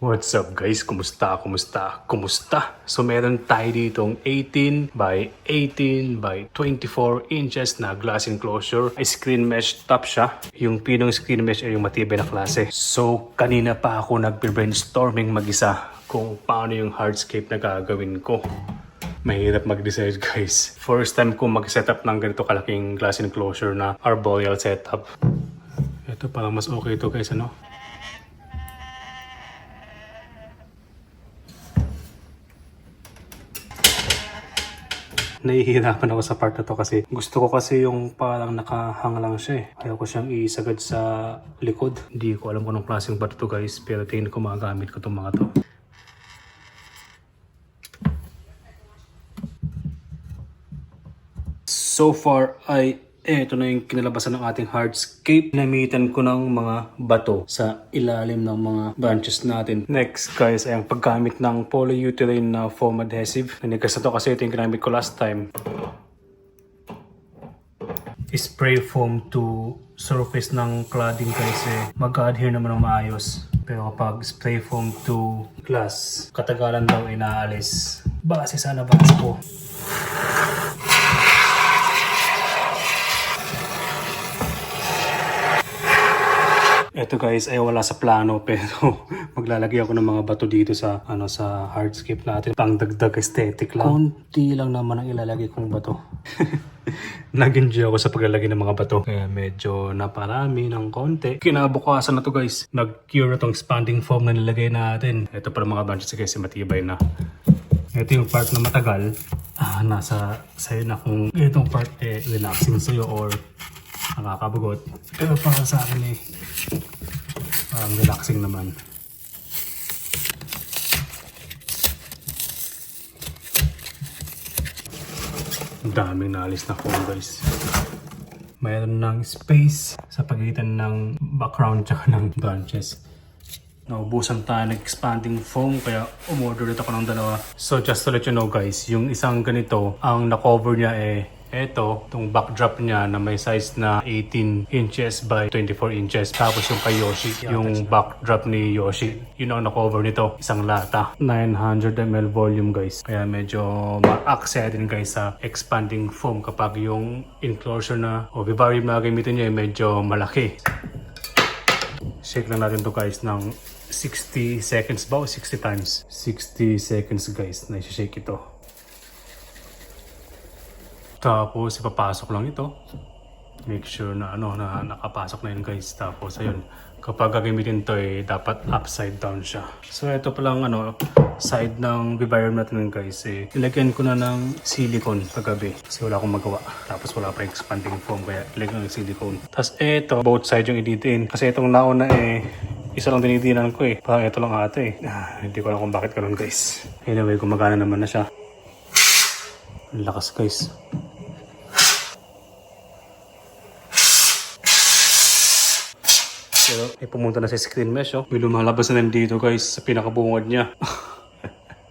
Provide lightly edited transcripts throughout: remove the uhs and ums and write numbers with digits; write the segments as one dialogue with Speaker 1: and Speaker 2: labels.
Speaker 1: What's up guys? Kumusta? So meron tayo ditong 18 by 18 by 24 inches na glass enclosure. Ay screen mesh top siya. Yung pinong screen mesh ay yung matibay na klase. So kanina pa ako nagbe-brainstorming mag-isa kung paano yung hardscape na gagawin ko. Mahirap mag-decide guys. First time ko mag-setup ng ganito kalaking glass enclosure na arboreal setup. Ito parang mas okay ito guys, ano? Nahihirapan ako sa part na to kasi gusto ko kasi yung parang nakahang lang siya eh. Ayaw ko siyang isagad sa likod. Hindi ko alam kung anong klaseng bato to guys, pero tingin ko magagamit ko itong mga to. So far ay ito na yung kinalabasan ng ating hardscape. Namitan ko ng mga bato sa ilalim ng mga branches natin. Next guys ay ang paggamit ng polyurethane na foam adhesive. Nanigas na to kasi ito yung ginamit ko last time. Spray foam to surface ng cladding guys mag-adhere naman ng maayos. Pero kapag spray foam to glass, katagalan daw inaalis. Base sana base ko. Ito guys ay wala sa plano pero maglalagay ako ng mga bato dito sa sa hardscape natin. Pangdagdag aesthetic lang. Konti lang naman ang ilalagay kong bato. Nag-enjoy ako sa paglalagay ng mga bato. Kaya medyo naparami ng konti. Kinabukasan na to guys. Nag-cure na tong expanding foam na nilagay natin. Ito para mga branches guys matibay na. Ito yung part na matagal. Nasa sa'yo na kung itong part relaxing sa'yo or nakakabagot. Pero para sa akin parang relaxing naman. Ang daming naalis na foam guys. Mayroon ng space sa pagitan ng background tsaka ng branches. Naubusan tayo ng expanding foam kaya umorder ulit ako ng dalawa. So just to let you know guys, yung isang ganito, ang na-cover niya itong backdrop niya na may size na 18 inches by 24 inches. Tapos yung kay Yoshi, yung backdrop ni Yoshi, yun ang na-cover nito. Isang lata. 900 ml volume guys. Kaya medyo ma-aksaya din guys sa expanding foam kapag yung enclosure na o vivarium na gamitin niya medyo malaki. Shake lang natin to guys ng 60 seconds ba o 60 times? 60 seconds guys na i-shake ito. Tapos ipapasok lang ito. Make sure na na nakapasok na yun guys. Tapos ayun, kapag gagamitin to dapat upside down siya. So ito pa lang side ng vivarium natin guys ilagyan ko na ng silicone kagabi kasi wala akong magawa. Tapos wala pa yung expanding foam kaya ilagyan ng silicone. Tapos ito, both side yung ididiin. Kasi itong nauna isa lang dinidinan ko parang ito lang ata hindi ko alam kung bakit ganun guys. Anyway, gumagana naman na siya. Ang lakas guys. Pero may pumunta na sa screen mesh may lumalabas na dito guys sa pinakabungad niya.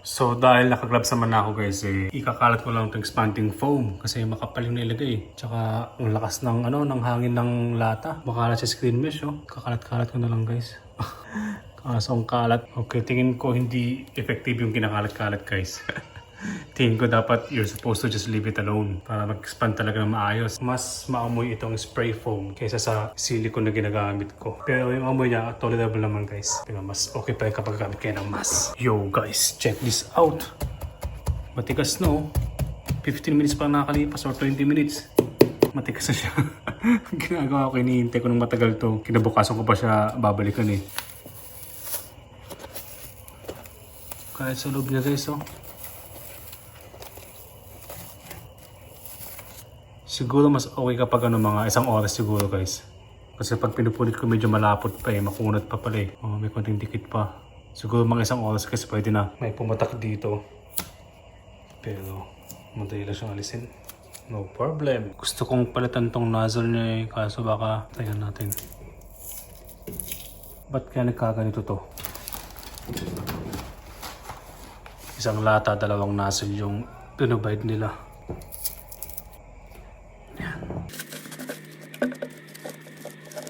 Speaker 1: So dahil nakaglabs naman na ako guys ikakalat ko lang itong expanding foam kasi makapal yung nilagay. Tsaka ang lakas ng ng hangin ng lata. Makalat sa screen mesh kakalat-kalat ko na lang guys. Kaso ang kalat. Okay, tingin ko hindi effective yung kinakalat-kalat guys. Tingin ko dapat you're supposed to just leave it alone para mag-expand talaga ng maayos. Mas maamoy itong spray foam kaysa sa silicone na ginagamit ko. Pero yung amoy niya tolerable naman guys. Pero mas okay pa rin kapag gamit kayo ng mask. Yo guys, check this out. Matigas no. 15 minutes pa nakakalipas or 20 minutes. Matigas na siya. Ginagawa ko, hinihintay ko ng matagal to. Kinabukasan ko pa siya babalikan Kahit sa loob niya guys Siguro mas okay kapag mga isang oras siguro guys. Kasi pag pinupunit ko medyo malapot pa makunat pa pala may konting dikit pa. Siguro mga isang oras kasi pwede na. May pumatak dito. Pero madali lang siyang alisin. No problem. Gusto kong palitan tong nozzle niya kaso baka tayan natin. Ba't kaya nagkaganito to? Isang lata, dalawang nozzle yung pinobide nila.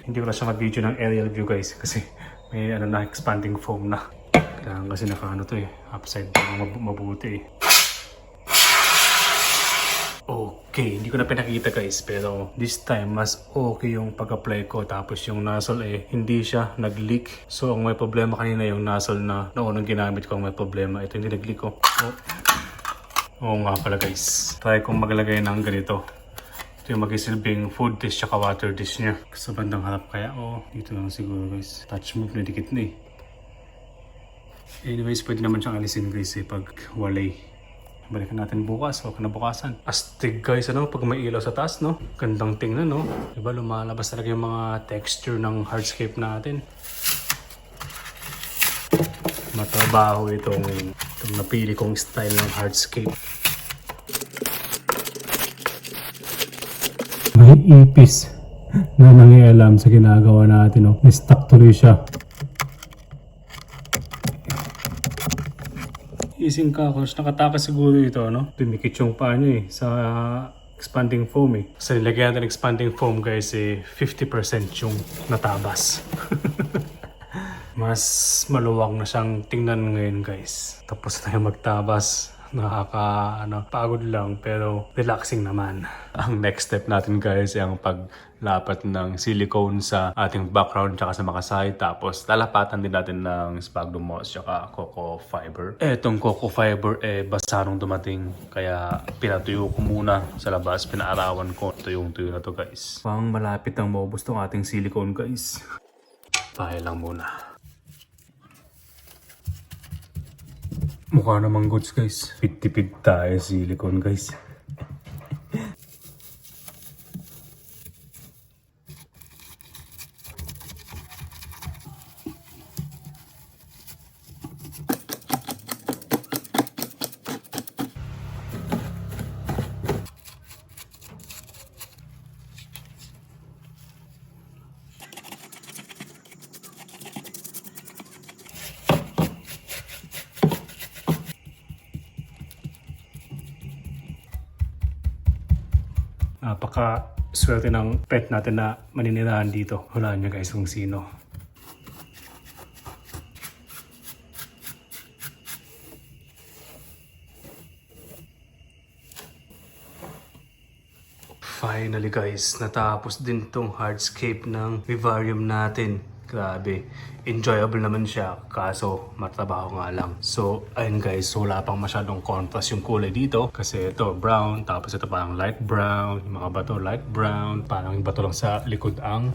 Speaker 1: Hindi ko na siya mag-video ng aerial view guys kasi may expanding foam na. Kailangan kasi nakaano to eh. Upside down mabuti eh. Okay, hindi ko na pinakita guys, pero this time mas okay yung pag-apply ko. Tapos yung nozzle eh, hindi siya nag-leak. So ang may problema kanina yung nozzle na unang ginamit ko ang may problema. Ito hindi nag-leak ko. Oo nga pala guys. Try kong maglagay ng ganito. Ito yung magisilbing food dish tsaka water dish niya. Sa bandang harap kaya dito lang siguro guys. Touch move na dikit na eh. Anyways, pwede naman siyang alisin guys eh pag walay. Balikan natin bukas o kinabukasan. Astig guys, pag may ilaw sa taas, no? Gandang tingnan, no? Diba, lumalabas talaga yung mga texture ng hardscape natin. Matrabaho itong napili kong style ng hardscape. May ipis na nangialam sa ginagawa natin, no? Stuck tuloy siya. Ising kakos, nakatakas siguro ito, no? Dumikit yung paano eh, sa expanding foam eh. Sa nilagyan natin ng expanding foam guys eh, 50% yung natabas. Mas maluwag na siyang tingnan ngayon guys. Tapos tayo magtabas. Pagod lang pero relaxing naman. Ang next step natin guys ay ang paglapat ng silicone sa ating background tsaka sa makasay. Tapos lalapatan din natin ng sphagnum moss tsaka coco fiber. Etong coco fiber basa nung dumating. Kaya pinatuyo ko muna sa labas. Pinaarawan ko tuyong-tuyo na to guys. Pang malapit ang maubos tong ating silicone guys. Pahay lang muna. Mukha namang goods guys. Tipid tayo silicone guys. Napaka swerte ng pet natin na maninirahan dito. Hulaan nyo guys kung sino. Finally guys, natapos din tong hardscape ng vivarium natin. Grabe, enjoyable naman siya, kaso matrabaho nga lang. So, ayun guys, wala pang masyadong contrast yung kulay dito. Kasi ito brown, tapos ito parang light brown, yung mga bato light brown, parang yung bato lang sa likod ang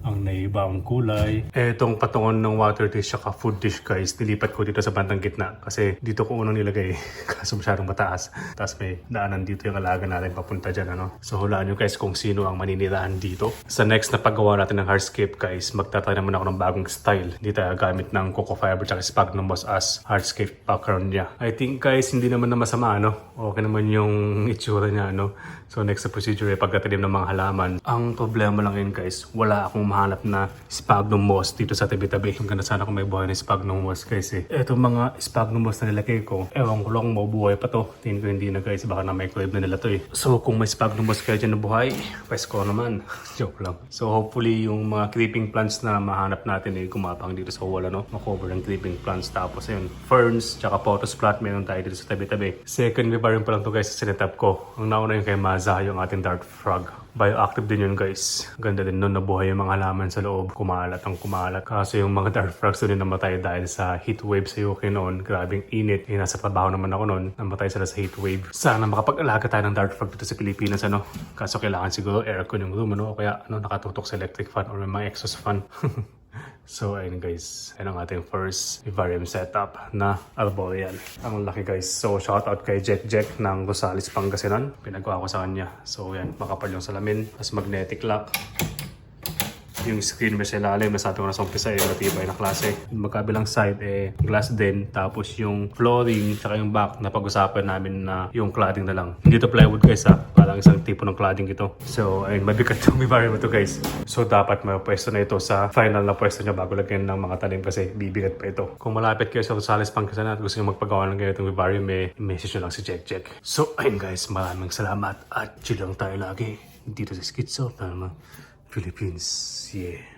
Speaker 1: naibang kulay. Etong patungon ng water dish saka food dish guys, nilipat ko dito sa bandang gitna kasi dito ko unang nilagay kaso masyadong mataas. Tapos may daanan dito yung alaga natin papunta dyan, So hulaan nyo guys kung sino ang maninirahan dito. Sa next na paggawa natin ng hardscape guys, magtatry naman ako ng bagong style. Hindi tayo gamit ng coco fiber saka sphagnum moss as hardscape background niya. I think guys, hindi naman na masama, Okay naman yung itsura niya, So next na procedure ay pagkatanim ng mga halaman. Ang problema lang yun guys, wala akong mahanap na sphagnum moss dito sa tabi-tabi. Ang ganda sana kung may buhay na sphagnum moss guys eh. Etong mga sphagnum moss na nilagay ko, ewan ko lang mabuhay pa to. Tingin ko hindi na guys, baka na microwave na nila to eh. So kung may sphagnum moss kayo dyan na buhay, pwes ko naman. Joke lang. So hopefully yung mga creeping plants na mahanap natin eh, gumapang dito sa wall, makover ng creeping plants. Tapos ayun, ferns, tsaka pothos plant, meron tayo dito sa tabi-tabi. Second vivarium pa lang to guys sa setup ko. Ang nauna yung kay Maza, yung ating dart frog. Bioactive din yun guys. Ganda din nun, nabuhay yung mga halaman sa loob. Kumalat ang kumalat. Kaso yung mga dart frogs din namatay dahil sa heat wave sa UK noon. Grabing init. Nasa trabaho naman ako noon. Namatay sila sa heat wave. Sana makapag-alaga tayo ng dart frog dito sa Pilipinas, Kaso kailangan siguro aircon yung room, O kaya nakatutok sa electric fan or may mga exhaust fan. So ayun guys, ayun ang ating first vivarium setup na arboreal. Ang laki guys. So shoutout kay Jack ng Rosales, Pangasinan. Pinagawa ko sa kanya. So yan, makapal yung salamin. Tapos magnetic lock. Yung screen mesh sa ilalim, nasabi ko na sa umpisa matibay na klase. Yung magkabilang side glass din. Tapos yung flooring, saka yung back, napag-usapan namin na yung cladding na lang. Hindi to plywood guys parang isang tipo ng cladding ito. So ayun, mabigat yung vivarium ito guys. So dapat may pwesto na ito sa final na pwesto niya bago lagyan ng mga tanim kasi bibigat pa ito. Kung malapit kayo sa Rosales, Pangasinan at gusto nyo magpagawa ng ganitong vivarium, message nyo lang si Jack. So ayun guys, maraming salamat at chill lang tayo lagi dito sa Schizo, Philippines. Yeah.